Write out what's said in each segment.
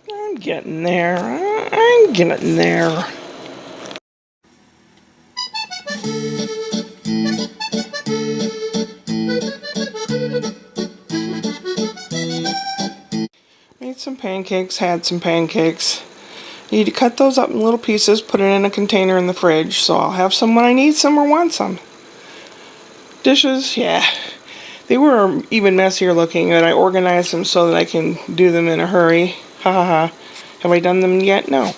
I'm getting there. I'm getting there. Made some pancakes, had some pancakes. Need to cut those up in little pieces, put it in a container in the fridge, so I'll have some when I need some or want some. Dishes, yeah. They were even messier looking, and I organized them so that I can do them in a hurry. Ha ha ha. Have I done them yet? No.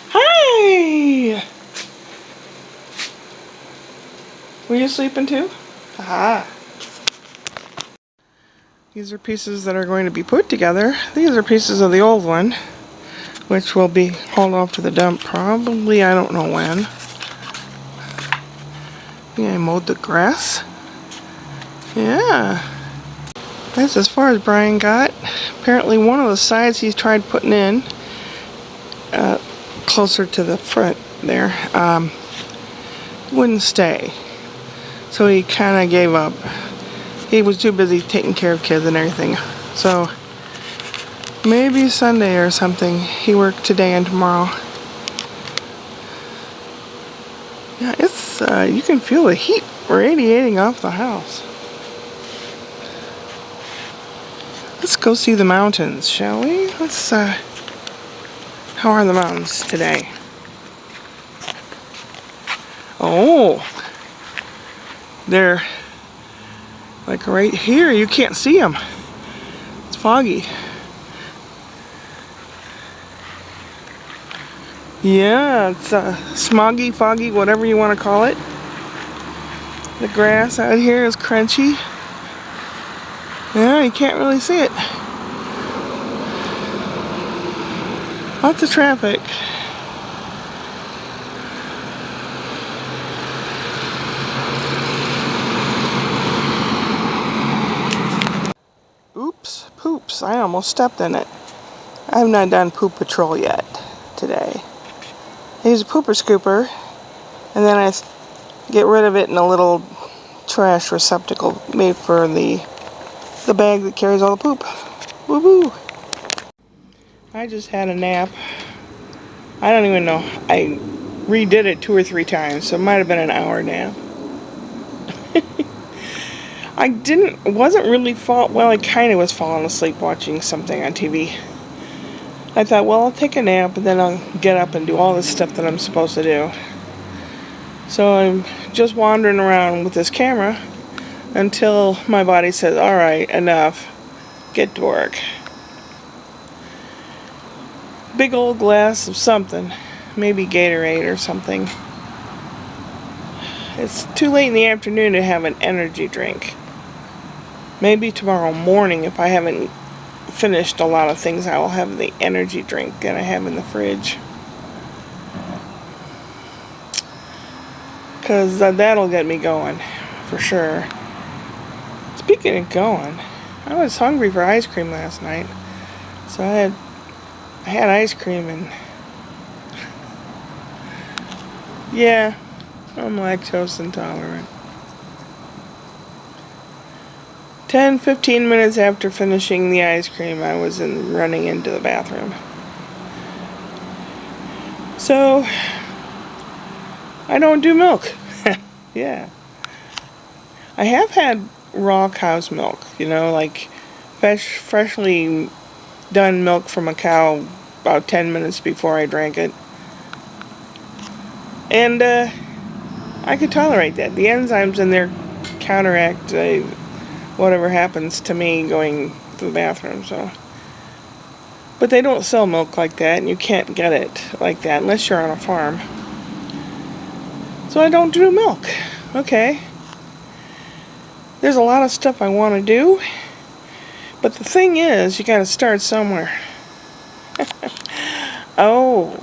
Hi! Were you sleeping too? Haha. These are pieces that are going to be put together. These are pieces of the old one, which will be hauled off to the dump probably, I don't know when. Yeah, I mowed the grass. Yeah. That's as far as Brian got. Apparently one of the sides he's tried putting in, closer to the front there, wouldn't stay. So he kind of gave up. He was too busy taking care of kids and everything. So maybe Sunday or something. He worked today and tomorrow. Yeah, it's you can feel the heat radiating off the house. Let's go see the mountains, shall we? Let's how are the mountains today? Oh, they're like right here. You can't see them. It's foggy. Yeah, it's smoggy, foggy, whatever you want to call it. The grass out here is crunchy. Yeah, you can't really see it. Lots of traffic. Oops, poops, I almost stepped in it. I have not done poop patrol yet today. I use a pooper scooper, and then I get rid of it in a little trash receptacle made for the bag that carries all the poop. Woo-hoo! I just had a nap. I don't even know. I redid it 2 or 3 times, so it might have been an hour nap. I wasn't really well, I kind of was falling asleep watching something on TV. I thought, well, I'll take a nap and then I'll get up and do all this stuff that I'm supposed to do. So I'm just wandering around with this camera until my body says, alright, enough. Get to work. Big old glass of something. Maybe Gatorade or something. It's too late in the afternoon to have an energy drink. Maybe tomorrow morning, if I haven't finished a lot of things, I will have the energy drink that I have in the fridge. Because that'll get me going, for sure. Speaking of going, I was hungry for ice cream last night. So I had ice cream and... yeah, I'm lactose intolerant. 10-15 minutes after finishing the ice cream, I was running into the bathroom. So, I don't do milk. Yeah. I have had raw cow's milk, you know, like freshly done milk from a cow about 10 minutes before I drank it. And I could tolerate that. The enzymes in there counteract whatever happens to me going to the bathroom, so. But they don't sell milk like that, and you can't get it like that unless you're on a farm. So I don't do milk. Okay. There's a lot of stuff I want to do, but the thing is, you gotta start somewhere. Oh.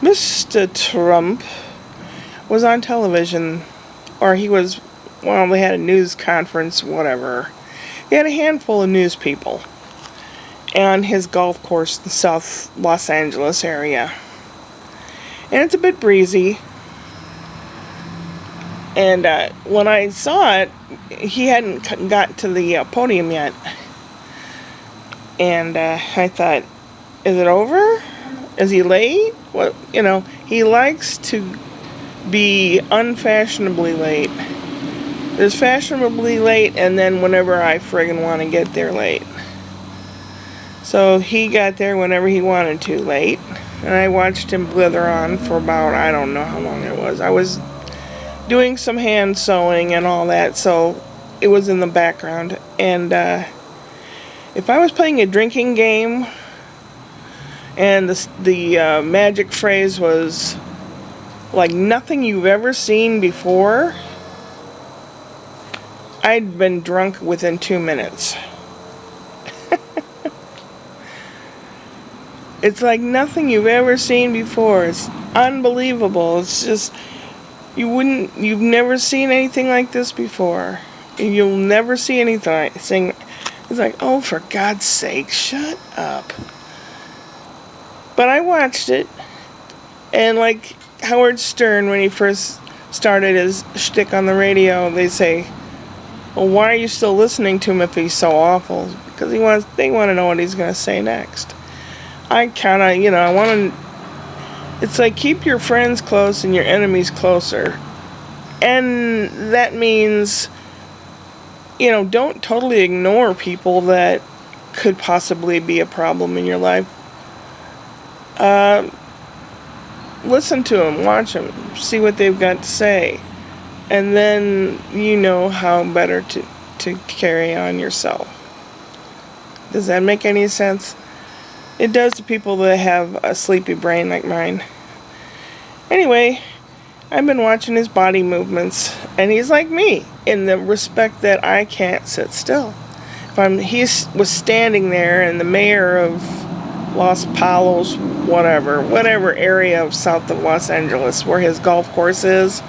Mr. Trump was on television, or he was, well, they had a news conference, whatever. He had a handful of news people on his golf course in the South Los Angeles area. And it's a bit breezy. And when I saw it, he hadn't got to the podium yet. And I thought, is it over? Is he late? What, he likes to be unfashionably late. There's fashionably late, and then whenever I friggin' want to get there late. So he got there whenever he wanted to late, and I watched him blither on for about, I don't know how long it was. I was doing some hand sewing and all that, so it was in the background. And if I was playing a drinking game and the magic phrase was like nothing you've ever seen before, I'd been drunk within 2 minutes. It's like nothing you've ever seen before. It's unbelievable. It's just, you've never seen anything like this before. You'll never see anything. It's like, oh, for God's sake, shut up. But I watched it, and like Howard Stern, when he first started his shtick on the radio, they say, well, why are you still listening to him if he's so awful? Because they want to know what he's going to say next. I kind of, I want to, it's like keep your friends close and your enemies closer. And that means, don't totally ignore people that could possibly be a problem in your life. Listen to them, watch them, see what they've got to say. And then you know how better to carry on yourself. Does that make any sense? It does to people that have a sleepy brain like mine. Anyway, I've been watching his body movements, and he's like me in the respect that I can't sit still. He was standing there, and the mayor of Los Palos, whatever area of south of Los Angeles where his golf course is,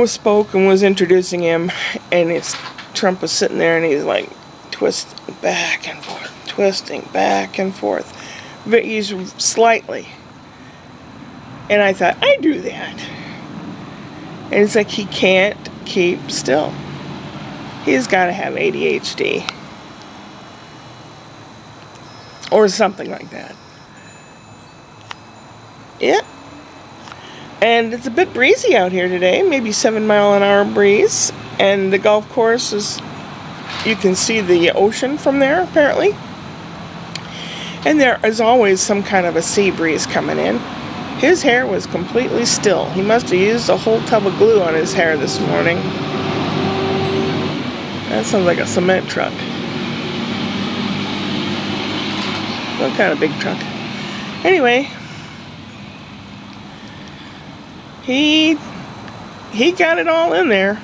spoke and was introducing him, and Trump was sitting there, and he's like twisting back and forth. But he's slightly. And I thought, I do that. And it's like he can't keep still. He's got to have ADHD. Or something like that. Yeah. And it's a bit breezy out here today. Maybe 7-mile-an-hour breeze. And the golf course is, you can see the ocean from there, apparently. And there is always some kind of a sea breeze coming in. His hair was completely still. He must have used a whole tub of glue on his hair this morning. That sounds like a cement truck. Some kind of big truck. Anyway, he got it all in there.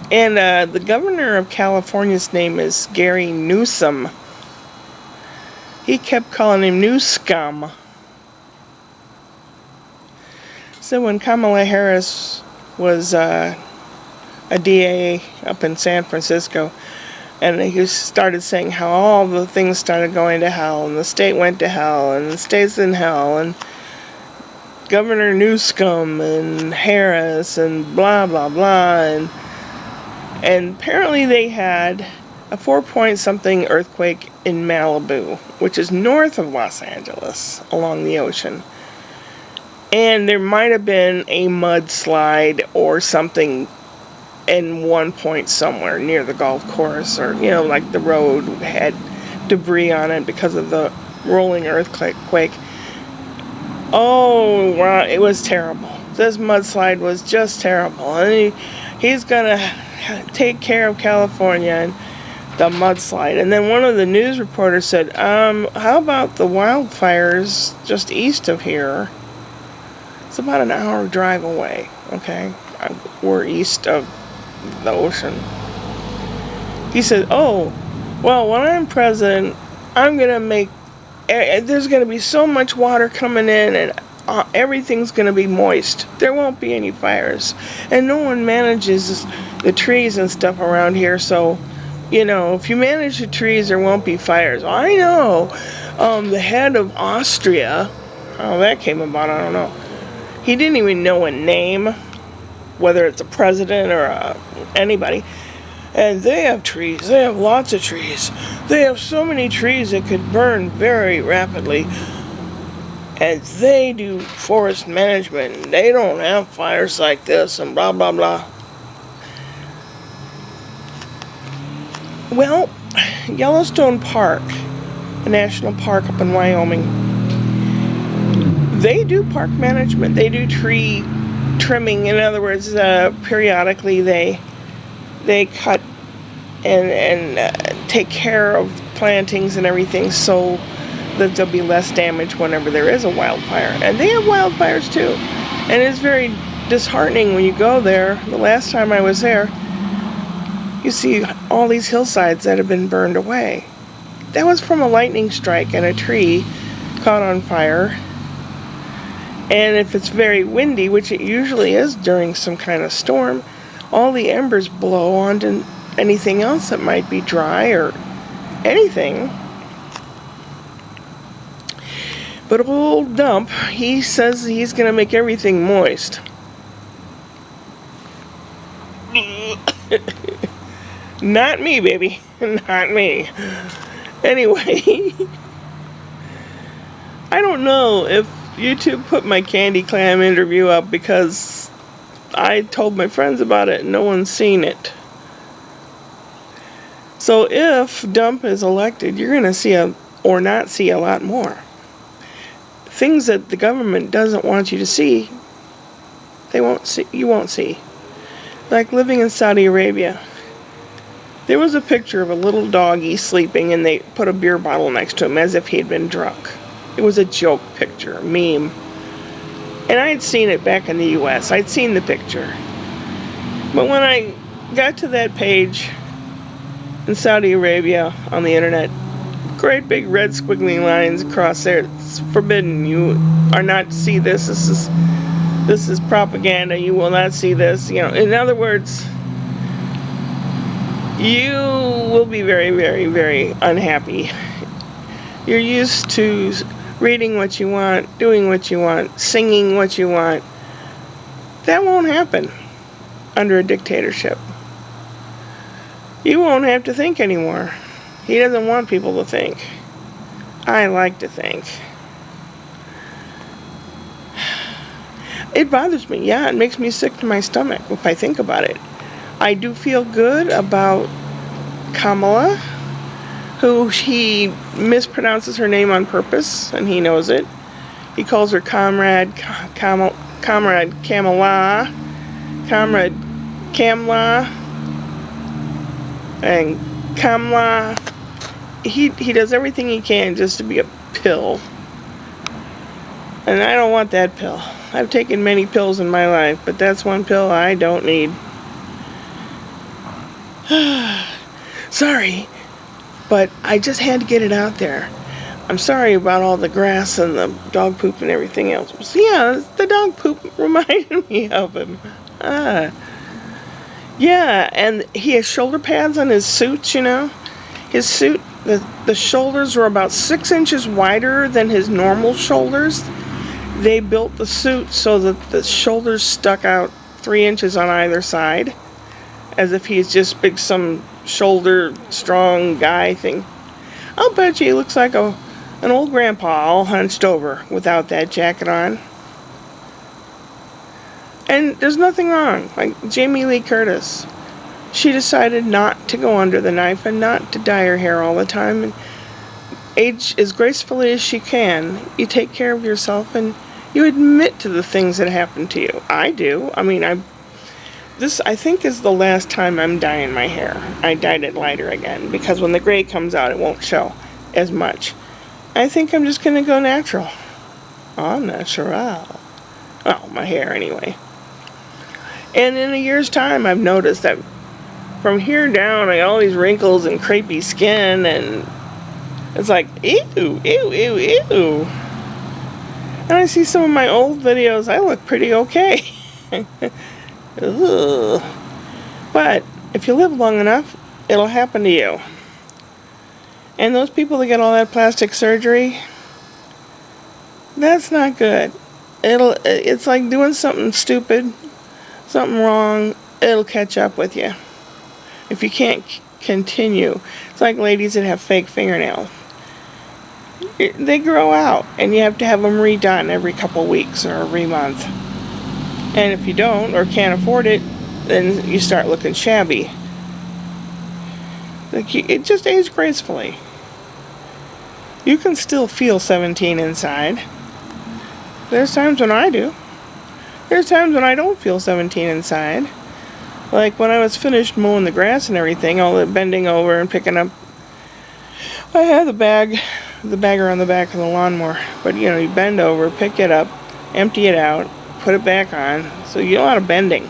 And the governor of California's name is Gary Newsom. He kept calling him New Scum. So when Kamala Harris was a DA up in San Francisco, and he started saying how all the things started going to hell, and the state went to hell, and the state's in hell, and Governor Newscum and Harris and blah blah blah, and apparently they had a 4-point-something earthquake in Malibu, which is north of Los Angeles, along the ocean. And there might have been a mudslide or something in one point somewhere near the golf course, or, like the road had debris on it because of the rolling earthquake. Oh, wow, it was terrible. This mudslide was just terrible. And he's going to take care of California and the mudslide. And then one of the news reporters said, how about the wildfires just east of here? It's about an hour drive away, okay? We're east of the ocean. He said, oh, well, when I'm president, I'm going to make, there's going to be so much water coming in, and everything's going to be moist. There won't be any fires. And no one manages the trees and stuff around here, so, if you manage the trees, there won't be fires. I know. The head of Austria, how that came about, I don't know. He didn't even know a name, whether it's a president or anybody. And they have trees. They have lots of trees. They have so many trees that could burn very rapidly. And they do forest management. They don't have fires like this and blah, blah, blah. Well, Yellowstone Park, a national park up in Wyoming, they do park management. They do tree trimming. In other words, periodically they cut and take care of plantings and everything so that there'll be less damage whenever there is a wildfire. And they have wildfires too. And it's very disheartening when you go there. The last time I was there, you see all these hillsides that have been burned away. That was from a lightning strike and a tree caught on fire. And if it's very windy, which it usually is during some kind of storm, all the embers blow onto anything else that might be dry or anything. But old Dump, he says he's going to make everything moist. Not me, baby. Not me. Anyway, I don't know if YouTube put my candy clam interview up because I told my friends about it and no one's seen it. So if Dump is elected, you're going to see or not see a lot more. Things that the government doesn't want you to see, you won't see. Like living in Saudi Arabia. There was a picture of a little doggy sleeping and they put a beer bottle next to him as if he had been drunk. It was a joke picture, a meme. And I had seen it back in the US. I'd seen the picture. But when I got to that page in Saudi Arabia on the internet, great big red squiggly lines across there. It's forbidden. You are not to see this. This is propaganda. You will not see this. You know, in other words, you will be very, very, very unhappy. You're used to reading what you want, doing what you want, singing what you want. That won't happen under a dictatorship. You won't have to think anymore. He doesn't want people to think. I like to think. It bothers me. Yeah, it makes me sick to my stomach if I think about it. I do feel good about Kamala, who he mispronounces her name on purpose, and he knows it. He calls her Comrade Kamala, and Kamala. He does everything he can just to be a pill. And I don't want that pill. I've taken many pills in my life, but that's one pill I don't need. Sorry, but I just had to get it out there. I'm sorry about all the grass and the dog poop and everything else. Yeah, the dog poop reminded me of him. Yeah, and he has shoulder pads on his suits, you know. His suit, the shoulders were about 6 inches wider than his normal shoulders. They built the suit so that the shoulders stuck out 3 inches on either side, as if he's just big, some shoulder strong guy thing. I'll bet you he looks like an old grandpa all hunched over without that jacket on. And there's nothing wrong. Like Jamie Lee Curtis, she decided not to go under the knife and not to dye her hair all the time and age as gracefully as she can. You take care of yourself and you admit to the things that happen to you. I do. I mean, this I think is the last time I'm dyeing my hair. I dyed it lighter again because when the gray comes out it won't show as much. I think I'm just gonna go natural. Oh, natural. Oh, my hair anyway. And in a year's time I've noticed that from here down I got all these wrinkles and crepey skin, and it's like, ew, ew, ew, ew. And I see some of my old videos, I look pretty okay. Ugh. But if you live long enough, it'll happen to you. And those people that get all that plastic surgery, that's not good. It's like doing something stupid, something wrong, it'll catch up with you. If you can't continue, it's like ladies that have fake fingernails. They grow out, and you have to have them redone every couple weeks or every month. And if you don't or can't afford it, then you start looking shabby. Like, it just aged gracefully. You can still feel 17 inside. There's times when I do. There's times when I don't feel 17 inside. Like when I was finished mowing the grass and everything, all the bending over and picking up. I had the bagger on the back of the lawnmower. But you know, you bend over, pick it up, empty it out, put it back on. So you do a lot of bending,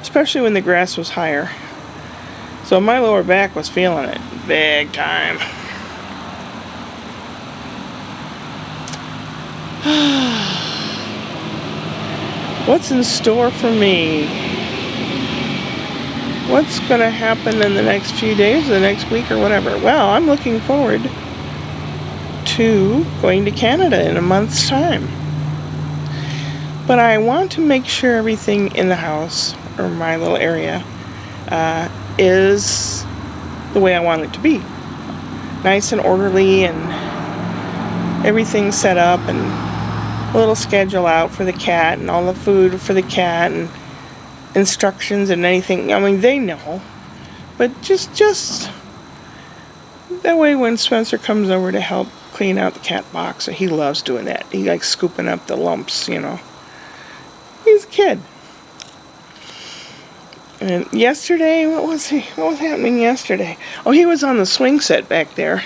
especially when the grass was higher. So my lower back was feeling it big time. What's in store for me? What's going to happen in the next few days, or the next week, or whatever? Well, I'm looking forward to going to Canada in a month's time. But I want to make sure everything in the house, or my little area, is the way I want it to be. Nice and orderly, and everything set up, and a little schedule out for the cat, and all the food for the cat, and instructions and anything. I mean, they know, but just that way when Spencer comes over to help clean out the cat box, he loves doing that. He likes scooping up the lumps, you know. He's a kid. And yesterday, what was happening yesterday? Oh, he was on the swing set back there.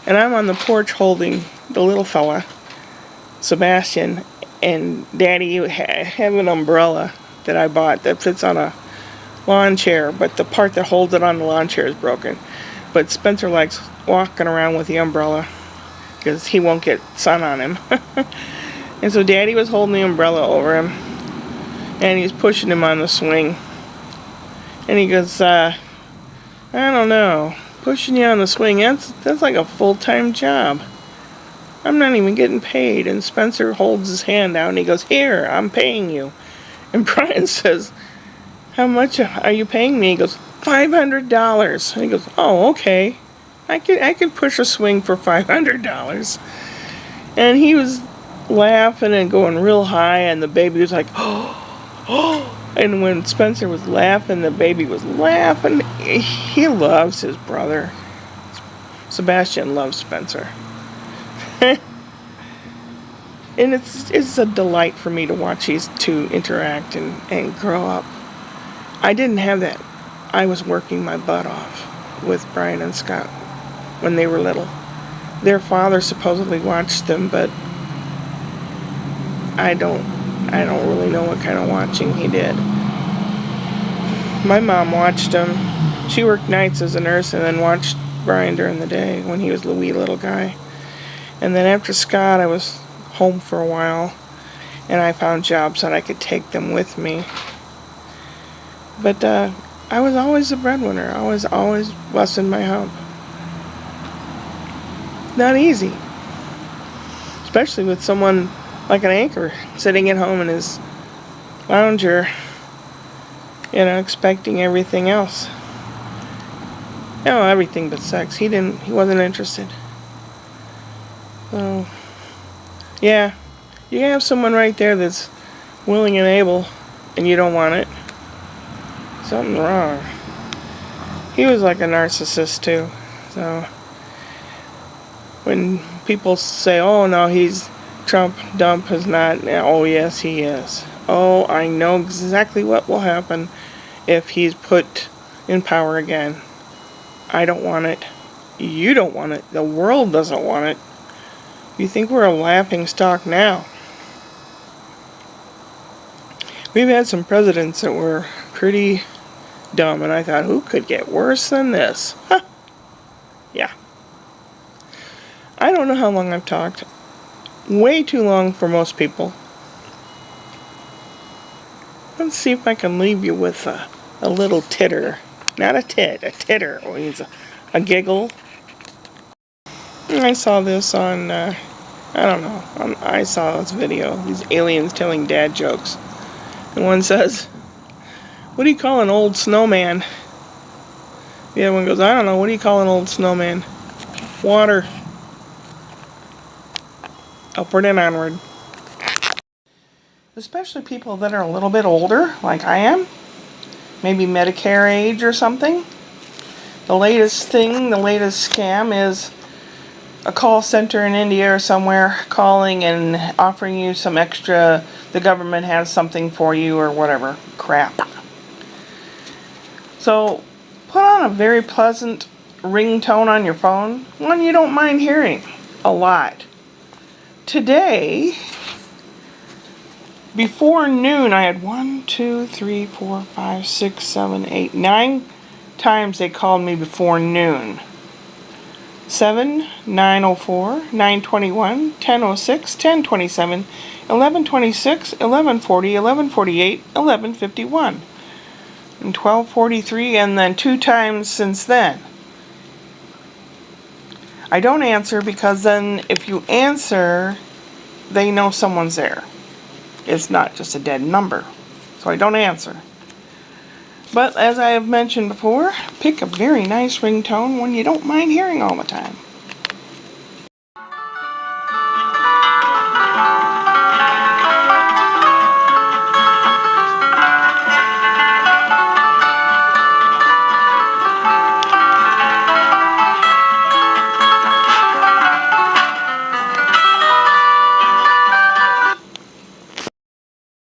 And I'm on the porch holding the little fella, Sebastian, and Daddy have an umbrella that I bought that fits on a lawn chair, but the part that holds it on the lawn chair is broken. But Spencer likes walking around with the umbrella because he won't get sun on him. And so Daddy was holding the umbrella over him, and he's pushing him on the swing. And he goes, I don't know. Pushing you on the swing, that's like a full-time job. I'm not even getting paid. And Spencer holds his hand out and he goes, here, I'm paying you. And Brian says, how much are you paying me? He goes, $500. And he goes, oh, okay. I could push a swing for $500. And he was laughing and going real high, and the baby was like, oh. And when Spencer was laughing, the baby was laughing. He loves his brother. Sebastian loves Spencer. And it's a delight for me to watch these two interact and grow up. I didn't have that. I was working my butt off with Brian and Scott when they were little. Their father supposedly watched them, but I don't really know what kind of watching he did. My mom watched him. She worked nights as a nurse and then watched Brian during the day when he was a wee little guy. And then after Scott, I was home for a while, and I found jobs that I could take them with me. But I was always the breadwinner. I was always busting my hump. Not easy. Especially with someone like an anchor sitting at home in his lounger, you know, expecting everything else. No, everything but sex. He wasn't interested. So, yeah, you have someone right there that's willing and able, and you don't want it. Something's wrong. He was like a narcissist too. So, when people say, oh no, he's Trump dump is not, oh yes he is. Oh, I know exactly what will happen if he's put in power again. I don't want it. You don't want it. The world doesn't want it. You think we're a laughing stock now. We've had some presidents that were pretty dumb, and I thought, who could get worse than this? Huh. Yeah. I don't know how long I've talked. Way too long for most people. Let's see if I can leave you with a little titter. Not a tit, a titter. Or means a giggle. I saw this on, I don't know. I saw this video. These aliens telling dad jokes. And one says, What do you call an old snowman? The other one goes, I don't know, what do you call an old snowman? Water. Upward and onward. Especially people that are a little bit older, like I am. Maybe Medicare age or something. The latest thing, the latest scam is a call center in India or somewhere calling and offering you some extra, the government has something for you or whatever crap. So put on a very pleasant ringtone on your phone, one you don't mind hearing a lot. Today, before noon, I had 9 times they called me before noon. 7, 9:04, 9:21, 10:06, 10:27, 11:26, 11:40, 11:48, 11:51, and 12:43, and then 2 times since then. I don't answer because then if you answer, they know someone's there. It's not just a dead number. So I don't answer. But as I have mentioned before, pick a very nice ringtone, one you don't mind hearing all the time.